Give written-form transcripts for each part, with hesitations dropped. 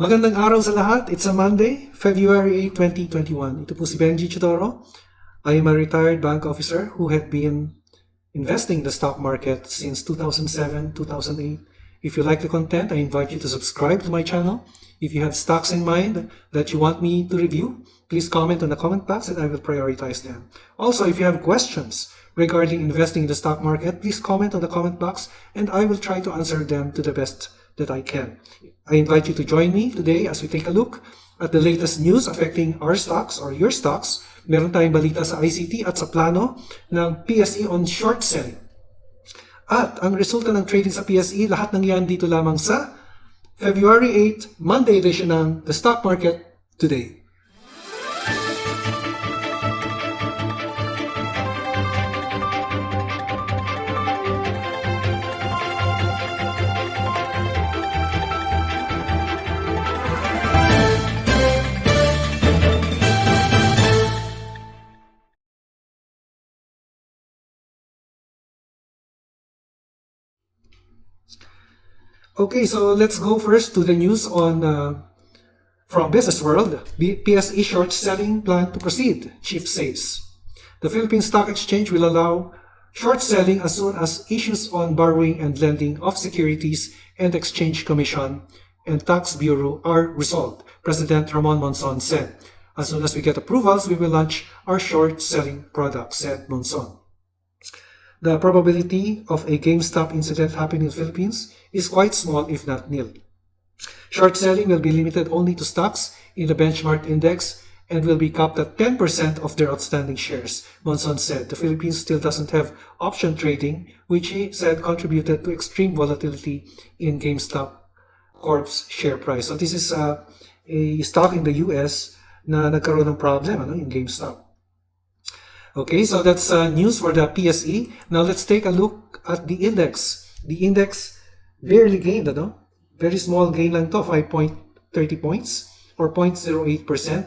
Magandang araw sa lahat. It's a Monday, February 8, 2021. Ito po si Benji Chidoro. I am a retired bank officer who had been investing in the stock market since 2007, 2008. If you like the content, I invite you to subscribe to my channel. If you have stocks in mind that you want me to review, please comment on the comment box and I will prioritize them. Also, if you have questions regarding investing in the stock market, please comment on the comment box and I will try to answer them to the best that I can. I invite you to join me today as we take a look at the latest news affecting our stocks or your stocks. Meron tayong balita sa ICT at sa plano ng PSE on short selling. At ang resulta ng trading sa PSE, lahat ng yan dito lamang sa February 8, Monday edition ng The Stock Market Today. Okay, so let's go first to the news on from Business World. PSE short selling plan to proceed, chief says. The Philippine Stock Exchange will allow short selling as soon as issues on borrowing and lending of Securities and Exchange Commission and Tax Bureau are resolved, President Ramon Monson said. As soon as we get approvals, we will launch our short selling product, said Monson. The probability of a GameStop incident happening in the Philippines is quite small, if not nil. Short selling will be limited only to stocks in the benchmark index and will be capped at 10% of their outstanding shares, Monson said. The Philippines still doesn't have option trading, which he said contributed to extreme volatility in GameStop Corp's share price. So this is a stock in the US na nagkaroon ng problem in GameStop. Okay, so that's news for the PSE. Now let's take a look at the index. The index barely gained, very small gain lang to, 5.30 points or 0.08%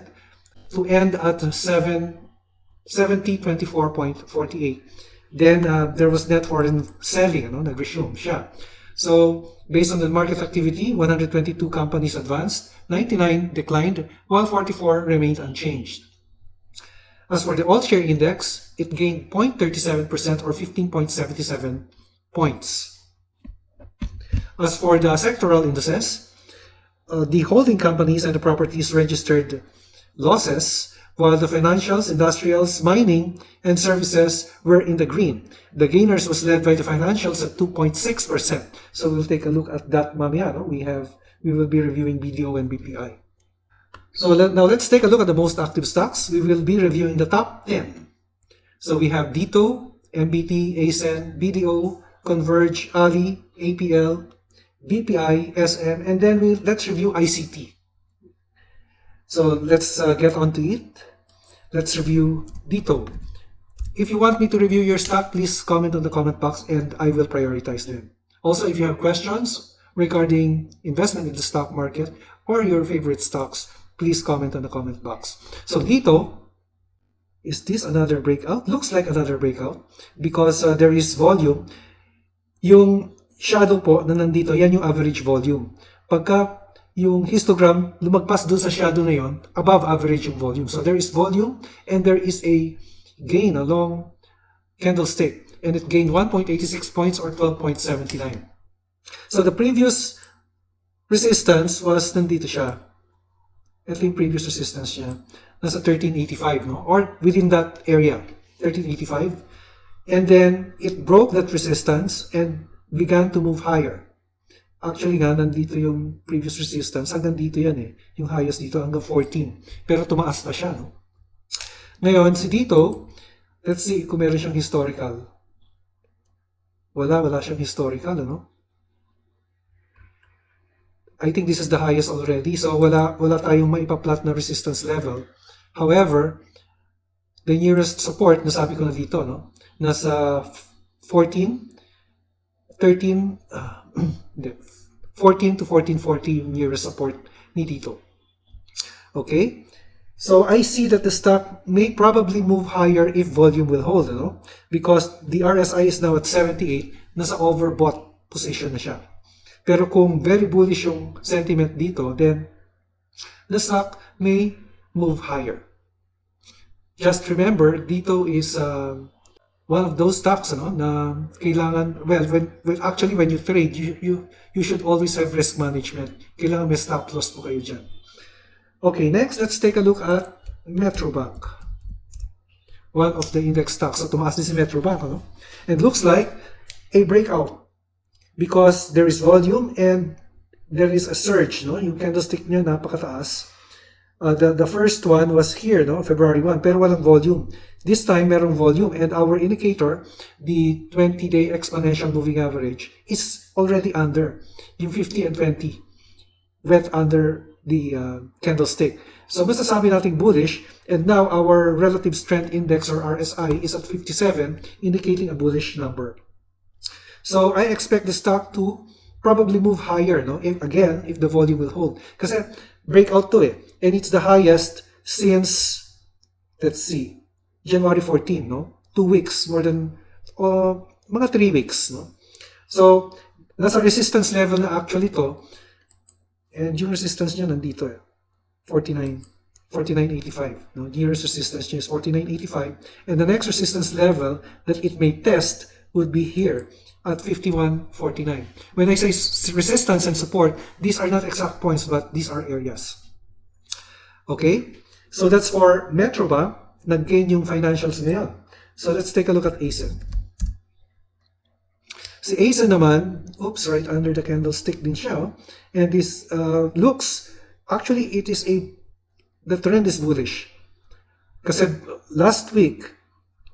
to end at 7024.48. Then there was net foreign selling, nag-resume siya. So based on the market activity, 122 companies advanced, 99 declined, while 44 remained unchanged. As for the all-share index, it gained 0.37% or 15.77 points. As for the sectoral indices, the holding companies and the properties registered losses, while the financials, industrials, mining, and services were in the green. The gainers was led by the financials at 2.6%. So we'll take a look at that mamaya. We will be reviewing BDO and BPI. So now let's take a look at the most active stocks. We will be reviewing the top 10. So we have Dito, MBT, ACEN, BDO, Converge, Ali, APL, BPI, SM, and then let's review ICT. So let's get on to it. Let's review Dito. If you want me to review your stock, please comment on the comment box and I will prioritize them. Also, if you have questions regarding investment in the stock market or your favorite stocks, please comment on the comment box. So Dito, is this another breakout? Looks like another breakout because there is volume. Yung shadow po na nandito, yan yung average volume. Pagka yung histogram lumagpas dun sa shadow na yon, above average yung volume. So there is volume and there is a gain, a long candlestick, and it gained 1.86 points or 12.79. So the previous resistance was nandito siya. Ito yung previous resistance niya. Nasa 1385, or within that area, 1385. And then, it broke that resistance and began to move higher. Actually nga, nandito yung previous resistance. Hanggang dito yan Yung highest dito hanggang 14. Pero tumaas na siya, Ngayon, si dito, let's see kung meron siyang historical. Wala siyang historical, I think this is the highest already. So wala tayong maipa-plot na resistance level. However, the nearest support, nasabi ko na dito, nasa 14 to 1440 yung nearest support ni dito. Okay? So I see that the stock may probably move higher if volume will hold, because the RSI is now at 78, nasa overbought position na siya. Pero kung very bullish yung sentiment dito, then the stock may move higher. Just remember, dito is one of those stocks na kailangan, actually when you trade, you should always have risk management. Kailangan may stop loss po kayo dyan. Okay, next, let's take a look at Metrobank. One of the index stocks. So tumaas din si Metrobank, and looks like a breakout because there is volume and there is a surge, yung candlestick niya napakataas. The first one was here, February 1, pero walang volume. This time, merong volume, and our indicator, the 20-day exponential moving average, is already under. Yung 50 and 20 went under the candlestick. So, masasabi natin bullish, and now our relative strength index, or RSI, is at 57, indicating a bullish number. So, I expect the stock to probably move higher, if the volume will hold. Kasi breakout to and it's the highest since, let's see, January 14, 2 weeks, more than mga 3 weeks, So, nasa resistance level na actually to, and yung resistance niya nandito 49.85. Nearest resistance niya is 49.85, and the next resistance level that it may test would be here at 51.49. When I say resistance and support, these are not exact points, but these are areas. Okay, so that's for Metrobank. Nag-gain yung financials ngayon. So let's take a look at ACEN. Si ACEN naman, oops, right under the candlestick din siya. And this looks, actually it is the trend is bullish. Kasi last week,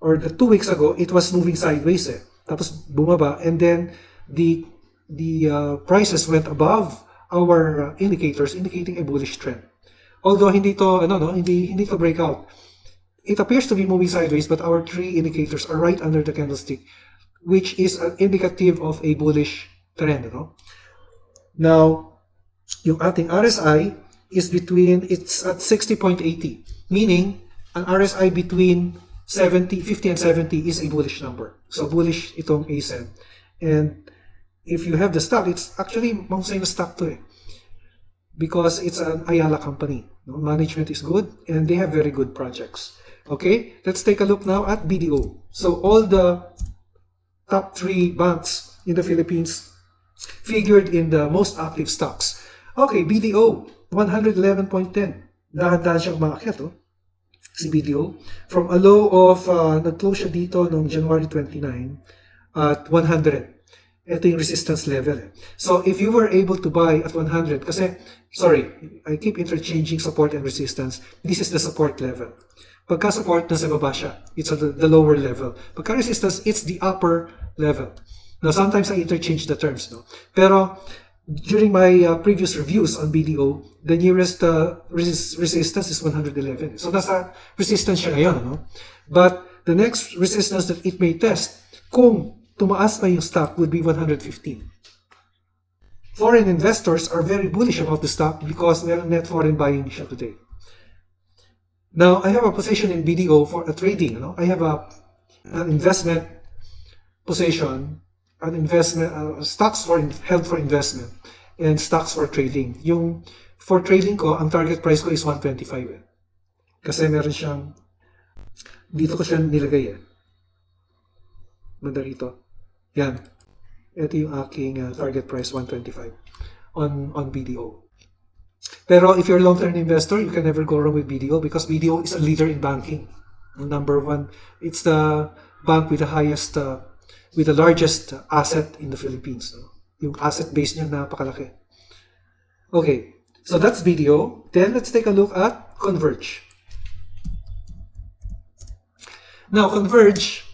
or 2 weeks ago, it was moving sideways Tapos bumaba, and then the prices went above our indicators, indicating a bullish trend. Although hindi to hindi to breakout. It appears to be moving sideways, but our 3 indicators are right under the candlestick, which is an indicative of a bullish trend. Now, yung ating RSI is it's at 60.80, meaning an RSI between 50 and 70 is a bullish number. So bullish itong ACEN. And if you have the stock, it's actually mahusay na stock to because it's an Ayala company. Management is good and they have very good projects. Okay, let's take a look now at BDO. So all the top 3 banks in the Philippines figured in the most active stocks. Okay, BDO, 111.10. Dahan-dahan siyang umakyat, si BDO. From a low of, nag-close siya dito noong January 29 at 100. Ito yung resistance level. So, if you were able to buy at 100, kasi, sorry, I keep interchanging support and resistance. This is the support level. Pagka-support, nasa baba siya. It's at the lower level. Pagka-resistance, it's the upper level. Now, sometimes I interchange the terms, Pero, during my previous reviews on BDO, the nearest resistance is 111. So, nasa resistance siya ngayon, But, the next resistance that it may test, kung tumaas na yung stock, would be 115. Foreign investors are very bullish about the stock because meron net foreign buying siya today. Now, I have a position in BDO for a trading. I have an investment position, stocks held for investment, and stocks for trading. Yung for trading ko, ang target price ko is 125. Kasi meron siyang, dito ko siya nilagay Banda rito. Yan. Ito yung aking target price, 125 on BDO. Pero if you're a long-term investor, you can never go wrong with BDO because BDO is a leader in banking. Number 1, it's the bank with the highest, with the largest asset in the Philippines. Yung asset base niya napakalaki. Okay, so that's BDO. Then let's take a look at Converge. Now, Converge,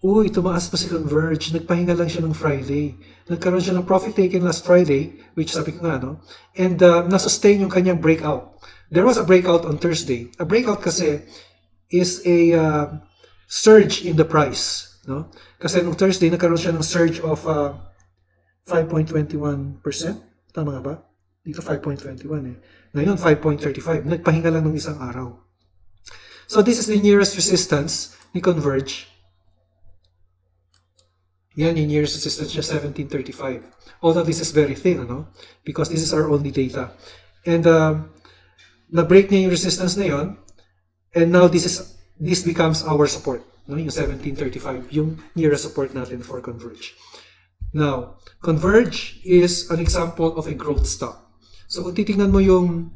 tumaas pa si Converge. Nagpahinga lang siya ng Friday. Nagkaroon siya ng profit taken last Friday, which sabi ko nga, and nasustain yung kanyang breakout. There was a breakout on Thursday. A breakout kasi is a surge in the price. Kasi nung Thursday, nagkaroon siya ng surge of 5.21%. Tama nga ba? Dito 5.21 Ngayon, 5.35. Nagpahinga lang ng isang araw. So this is the nearest resistance ni Converge. Yan, yung nearest resistance niya, 1735. Although this is very thin, because this is our only data. And na-break niya yung resistance na yon. And now this becomes our support. No? Yung 1735, yung nearest support natin for Converge. Now, Converge is an example of a growth stock. So kung titingnan mo yung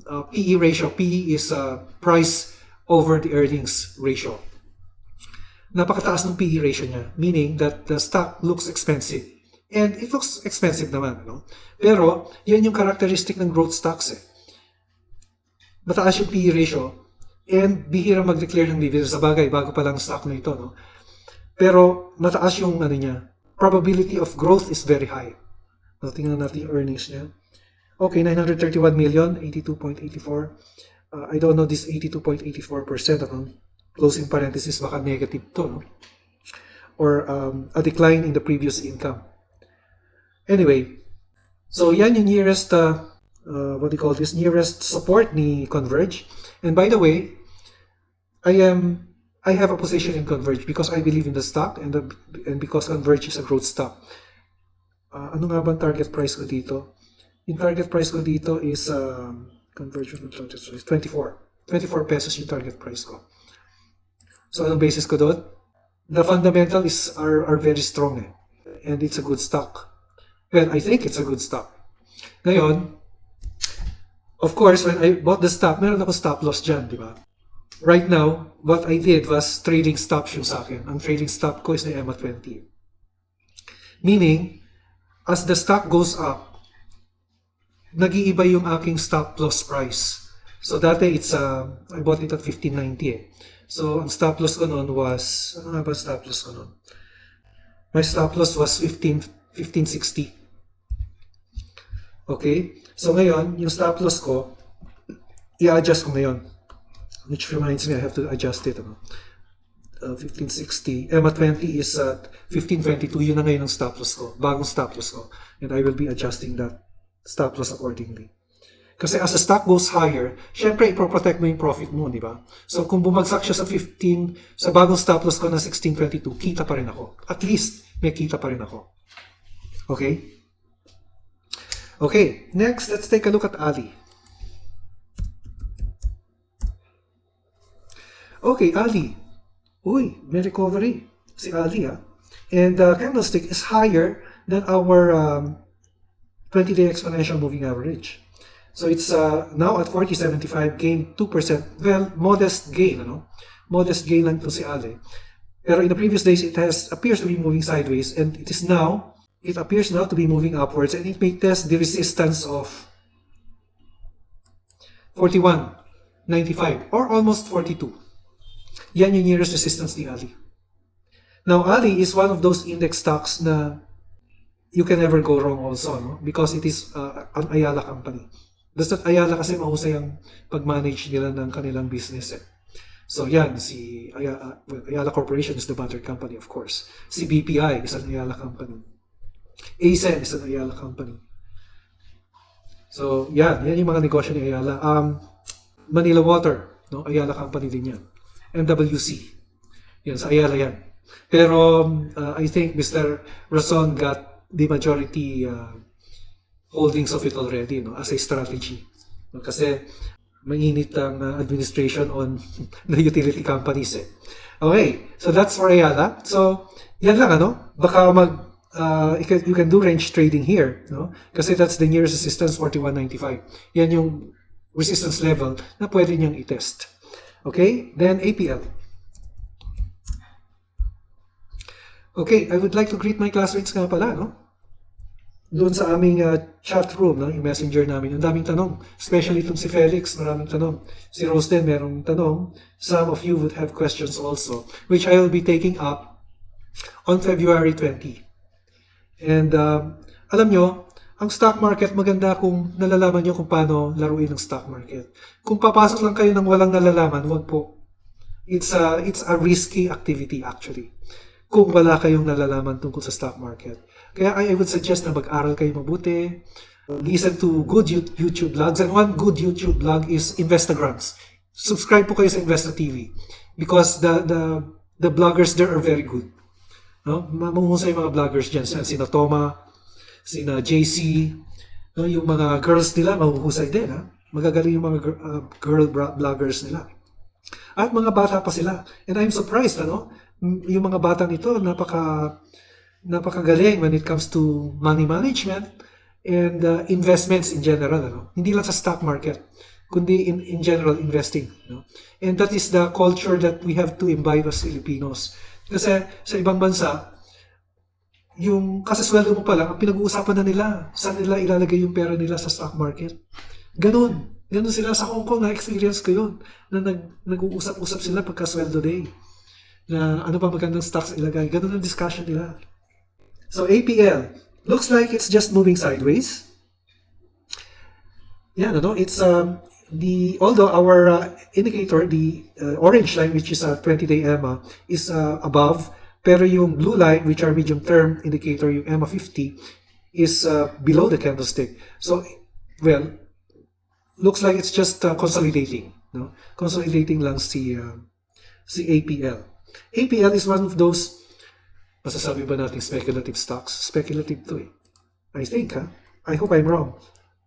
PE ratio, PE is price over the earnings ratio. Napakataas ng PE ratio niya, meaning that the stock looks expensive. And it looks expensive naman, no? Pero, yan yung characteristic ng growth stocks eh. Mataas yung PE ratio, and bihira mag-declare ng dividends. Sa bagay, bago pa lang stock na ito, no? Pero, mataas yung ano niya, probability of growth is very high. So, tingnan natin yung earnings niya. Okay, 931 million, 82.84. I don't know this 82.84%. Ano? Closing parenthesis, baka negative to, no? Or a decline in the previous income. Anyway, so yan yung nearest, what do you call this, nearest support ni Converge. And by the way, I have a position in Converge because I believe in the stock and because Converge is a growth stock. Ano nga ba ang target price ko dito? Yung target price ko dito is Converge is 24 pesos yung target price ko. So anong basis ko doon? The fundamentals are very strong eh. And it's a good stock. Well, I think it's a good stock. Ngayon, of course, when I bought the stock, meron ako stop loss dyan, di ba? Right now, what I did was trading stop yung sa akin. Ang trading stop ko is na EMA 20. Meaning, as the stock goes up, nag-iiba yung aking stop loss price. So dati I bought it at 15.90 eh. So ang stop loss ko noon was, ano nga ba stop loss ko noon? My stop loss was 15.60. Okay? So ngayon, yung stop loss ko, i-adjust ko ngayon. Which reminds me, I have to adjust it. 15.60. EMA 20 is at 15.22. Yun na ngayon ang stop loss ko. Bagong stop loss ko. And I will be adjusting that stop loss accordingly. Kasi as the stock goes higher, syempre i-protect mo yung profit mo, di ba? So kung bumagsak siya sa 15, sa bagong stop loss ko na 16.22, kita pa rin ako. At least, may kita pa rin ako. Okay? Okay, next, let's take a look at Ali. Okay, Ali. Uy, may recovery. Si Ali, ah. And the candlestick is higher than our 20-day exponential moving average. So it's now at 40.75, gain 2%. Well, modest gain, ano? Modest gain lang to si Ali. Pero in the previous days, it appears to be moving sideways, and it appears now to be moving upwards, and it may test the resistance of 41.95 or almost 42. Yan yung nearest resistance ni Ali. Now, Ali is one of those index stocks na you can never go wrong also, no? Because it is an Ayala company. Basta Ayala kasi mahusay ang pag-manage nila ng kanilang business eh. So yan, si Ayala Corporation is the mother company, of course. Si BPI is an Ayala company. ACEN is an Ayala company. So yan yung mga negosyo ni Ayala. Manila Water, no? Ayala company din yan. MWC, yan, sa Ayala yan. Pero I think Mr. Rason got the majority holdings of it already, no, as a strategy. No, kasi mainit ang administration on the utility companies eh. Okay, so that's for Ayala. So, yan lang, ano? Baka you can do range trading here, no? Kasi that's the nearest resistance, 41.95. Yan yung resistance level na pwede niyang i-test. Okay, then APL. Okay, I would like to greet my classmates nga pala, no? Doon sa aming chat room, no? Yung messenger namin, ang daming tanong. Especially itong si Felix, maraming tanong. Si Rose din, merong tanong. Some of you would have questions also, which I will be taking up on February 20. And alam nyo, ang stock market, maganda kung nalalaman nyo kung paano laruin ang stock market. Kung papasok lang kayo ng walang nalalaman, wag po. It's a risky activity actually. Kung wala kayong nalalaman tungkol sa stock market. Kaya I would suggest na mag-aral kayo mabuti, listen to good YouTube vlogs, and one good YouTube vlog is Instagrams. Subscribe po kayo sa Investa TV because the bloggers there are very good. No? Mamuhusay mga bloggers dyan. Sina Toma, sina JC, No, yung mga girls nila, mahuhusay din, ha? Magagaling yung mga girl bloggers nila. At mga bata pa sila. And I'm surprised, ano? Yung mga batang ito, napakagaling when it comes to money management and investments in general, ano? Hindi lang sa stock market, kundi in general investing, no? And that is the culture that we have to imbibe as Filipinos. Kasi sa ibang bansa, yung kasasweldo mo pa lang, ang pinag-uusapan na nila, saan nila ilalagay yung pera nila sa stock market. Ganun sila sa Hong Kong, na-experience ko yun, na nag-uusap-usap sila pagka-sweldo day, na ano pa magandang stocks ilagay. Ganun ang discussion nila. So APL, looks like it's just moving sideways. Yeah, no, it's although our indicator, the orange line, which is a 20-day EMA, is above, pero yung blue line, which are medium-term indicator, yung EMA 50, is below the candlestick. So, well, looks like it's just consolidating, no? Consolidating lang si APL. APL is one of those, masasabi ba natin speculative stocks? Speculative to, eh. I think, ha? I hope I'm wrong.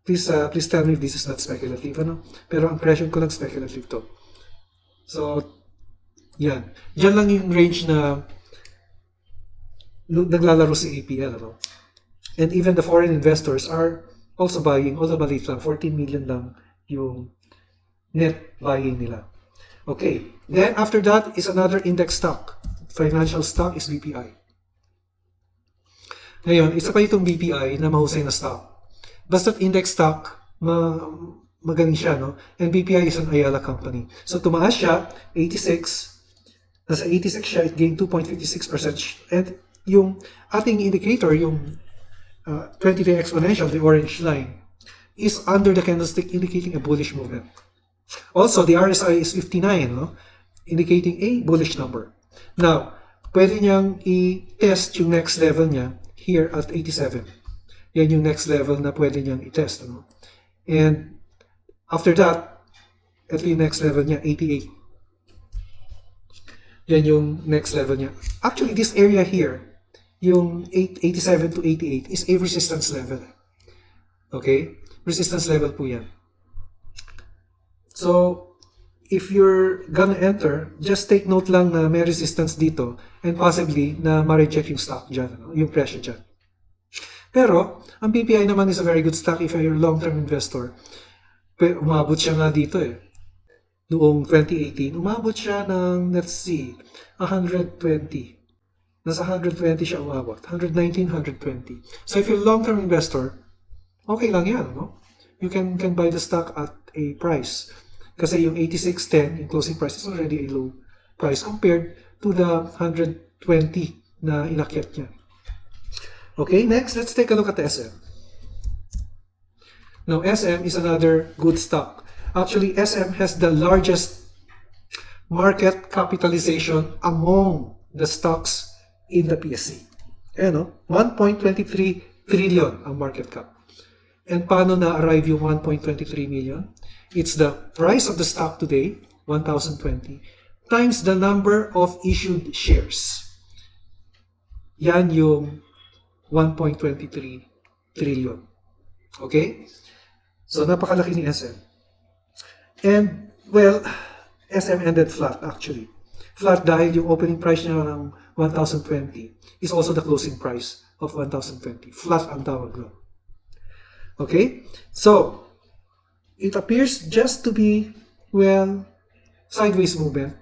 Please tell me if this is not speculative, ano? Pero ang impression ko lang speculative to. So, yan. Yan lang yung range na naglalaro si APL, ano? And even the foreign investors are also buying, although maliit lang, 14 million lang yung net buying nila. Okay, then after that is another index stock. Financial stock is BPI. Ngayon, isa pa itong BPI na mahusay na stock. Basta't index stock, magaling siya, no? And BPI is an Ayala company. So tumaas siya, 86. Nasa 86 siya, it gained 2.56%. And yung ating indicator, yung 20-day exponential, the orange line, is under the candlestick indicating a bullish movement. Also, the RSI is 59, no? Indicating a bullish number. Now, pwede niyang i-test yung next level niya here at 87. Yan yung next level na pwede niyang i-test. No? And after that, ito yung next level niya, 88. Yan yung next level niya. Actually, this area here, yung 87 to 88 is a resistance level. Okay? Resistance level po yan. So, if you're gonna enter, just take note lang na may resistance dito and possibly na ma-reject yung stock dyan, yung presyo dyan. Pero, ang BPI naman is a very good stock if you're a long-term investor. Umabot siya nga dito eh. Noong 2018, umabot siya ng, let's see, 120. Nasa 120 siya umabot. 119, 120. So if you're a long-term investor, okay lang yan, no? You can buy the stock at a price. Kasi yung 86.10, yung closing price is already a low price compared to the 120 na inakyat niya. Okay, next, let's take a look at SM. Now, SM is another good stock. Actually, SM has the largest market capitalization among the stocks in the PSE. Ayan, 1.23 trillion ang market cap. And paano na-arrive yung 1.23 million? It's the price of the stock today, 1,020, times the number of issued shares. Yan yung 1.23 trillion. Okay? So, napakalaki ni SM. And, well, SM ended flat actually. Flat dahil yung opening price niya ng 1,020 is also the closing price of 1,020. Flat ang tawag doon. Okay? So, it appears just to be, well, sideways movement.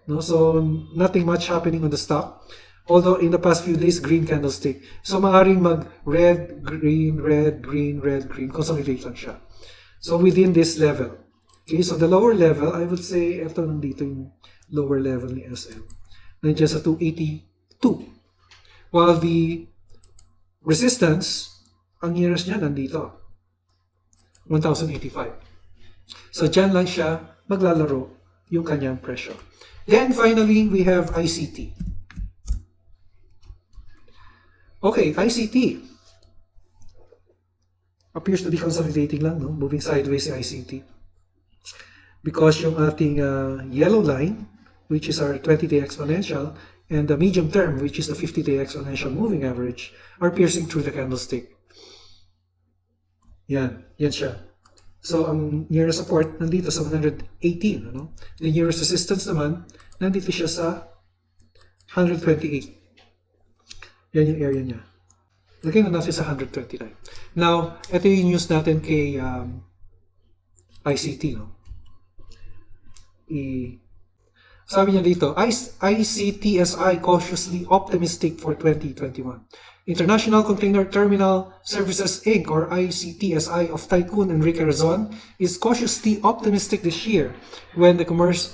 No? So, nothing much happening on the stock. Although, in the past few days, green candlestick. So, maaaring mag-red, green, red, green, red, green. Consolidate lang siya. So, within this level. Okay, so the lower level, I would say, ito nandito yung lower level ni SM. Nandiyan sa 282. While the resistance, ang nearest niya nandito. 1,085. So, dyan lang siya maglalaro yung kanyang presyo. Then, finally, we have ICT. Okay, ICT appears to be consolidating lang, no? Moving sideways si ICT. Because yung ating yellow line, which is our 20-day exponential, and the medium term, which is the 50-day exponential moving average, are piercing through the candlestick. Yan siya. So, ang nearest support nandito sa 118. Ano? The nearest resistance naman, nandito siya sa 128. Yan yung area niya. Lagyan na natin sa 129. Now, ito yung news natin kay ICT. No? Sabi niya dito, ICTSI cautiously optimistic for 2021. International Container Terminal Services Inc. or ICTSI of Tycoon Enrique Razon is cautiously optimistic this year with the commencement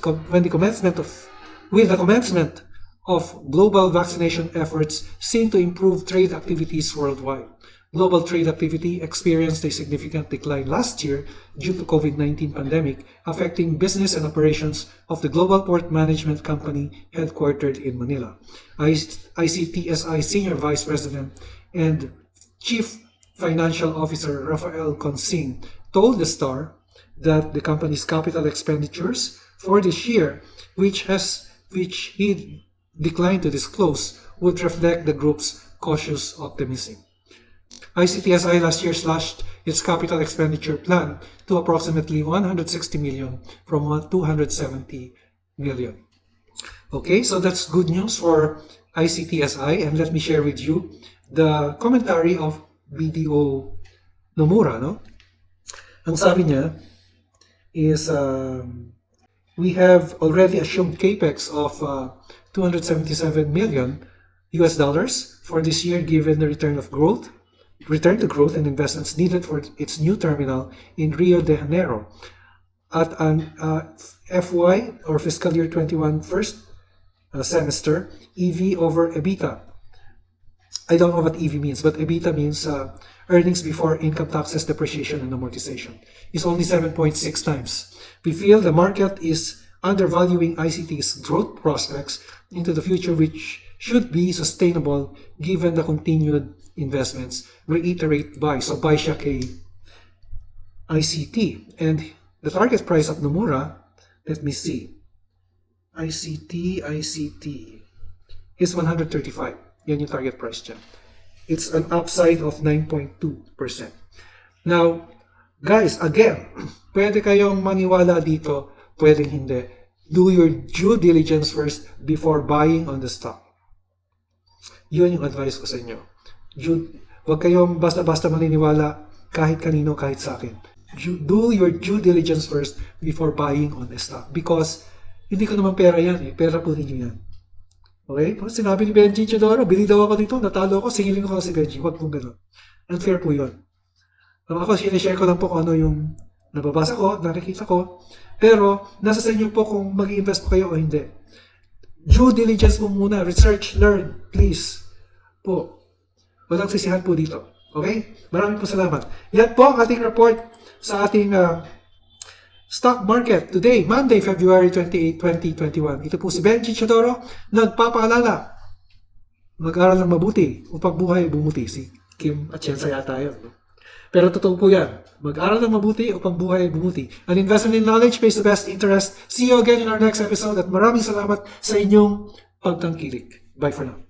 of global vaccination efforts seen to improve trade activities worldwide. Global trade activity experienced a significant decline last year due to COVID-19 pandemic, affecting business and operations of the Global Port Management Company headquartered in Manila. ICTSI Senior Vice President and Chief Financial Officer Rafael Consing told the Star that the company's capital expenditures for this year, which he declined to disclose, would reflect the group's cautious optimism. ICTSI last year slashed its capital expenditure plan to approximately 160 million from 270 million. Okay, so that's good news for ICTSI, and let me share with you the commentary of BDO Nomura. No? Ang sabi niya is we have already assumed capex of 277 million US dollars for this year, given the return to growth and investments needed for its new terminal in Rio de Janeiro at an FY or fiscal year 21 first semester EV over EBITDA. I don't know what EV means, but EBITDA means earnings before income taxes, depreciation, and amortization. Is only 7.6 times. We feel the market is undervaluing ICT's growth prospects into the future, which should be sustainable given the continued investments. Reiterate buy. So buy siya kay ICT. And the target price of Nomura, let me see. ICT is 135. Yan yung target price dyan. It's an upside of 9.2%. Now, guys, again, pwede kayong maniwala dito, pwedeng hindi. Do your due diligence first before buying on the stock. Yun yung advice ko sa inyo. Huwag kayong basta-basta maniniwala kahit kanino, kahit sa akin. Do your due diligence first before buying on the stock. Because hindi ko naman pera yan eh. Pera po ninyo yan. Okay? Kung sinabi ni Benji Chidoro, bili daw ako dito, natalo ako, singilin ko si Benji. Huwag pong gano'n. Unfair po yun. Ako, sinishare ko lang po kung ano yung nababasa ko, nakikita ko. Pero, nasa sa inyo po kung mag-i-invest po kayo o hindi. Due diligence po muna. Research, learn, please. Po. Walang sisihan po dito. Okay? Maraming po salamat. Yan po ang ating report sa ating stock market today, Monday, February 28, 2021. Ito po si Benji Chidoro, nagpapaalala. Mag-aral ng mabuti upang buhay bumuti. Si Kim Atienza yata yun. No? Pero totoo po yan. Mag-aral ng mabuti upang buhay bumuti. An investment in knowledge pays the best interest. See you again in our next episode at maraming salamat sa inyong pagtangkilik. Bye for now.